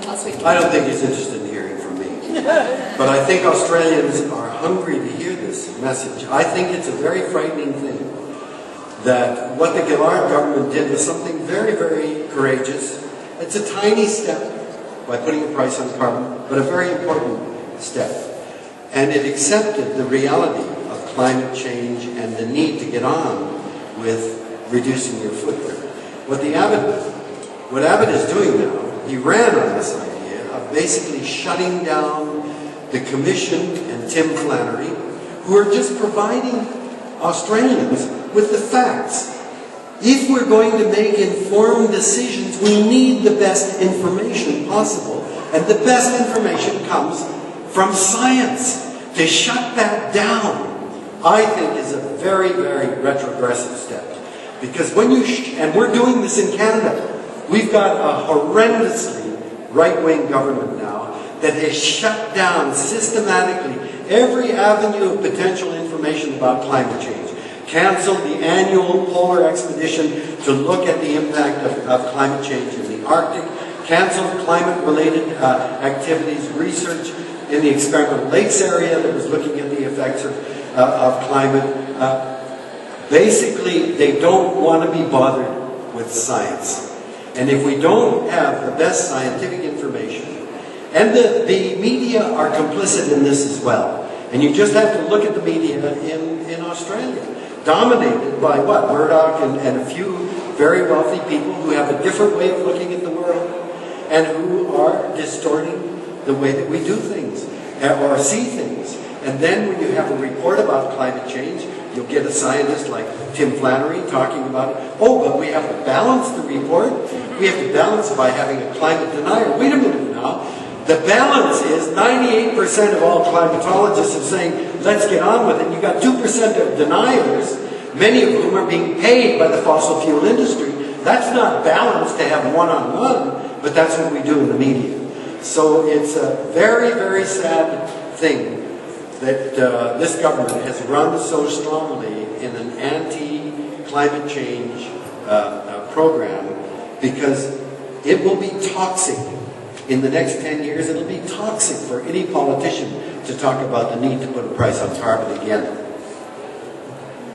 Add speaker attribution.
Speaker 1: last week.
Speaker 2: I don't think he's interested in hearing from me. But I think Australians are hungry to hear this message. I think it's a very frightening thing that what the Gillard government did was something very, very courageous. It's a tiny step by putting a price on carbon, but a very important step. And it accepted the reality of climate change and the need to get on with reducing your footprint. What Abbott is doing now, he ran on this idea of basically shutting down the Commission and Tim Flannery, who are just providing Australians with the facts. If we're going to make informed decisions, we need the best information possible, and the best information comes from science. To shut that down, I think, is a very, very retrogressive step. Because when you, and we're doing this in Canada, we've got a horrendously right-wing government now that has shut down systematically every avenue of potential information about climate change. Canceled the annual polar expedition to look at the impact of climate change in the Arctic. Canceled climate-related activities, research in the experimental lakes area that was looking at the effects of climate. Basically, they don't want to be bothered with science. And if we don't have the best scientific information, and the media are complicit in this as well, and you just have to look at the media in Australia, dominated by what? Murdoch and a few very wealthy people who have a different way of looking at the world and who are distorting the way that we do things or see things. And then when you have a report about climate change, you'll get a scientist like Tim Flannery talking about, oh, but we have to balance the report. We have to balance it by having a climate denier. Wait a minute now. The balance is 98% of all climatologists are saying, let's get on with it. And you've got 2% of deniers, many of whom are being paid by the fossil fuel industry. That's not balanced to have one-on-one, but that's what we do in the media. So it's a very, very sad thing that this government has run so strongly in an anti-climate change program, because it will be toxic. In the next 10 years, it'll be toxic for any politician to talk about the need to put a price on carbon again.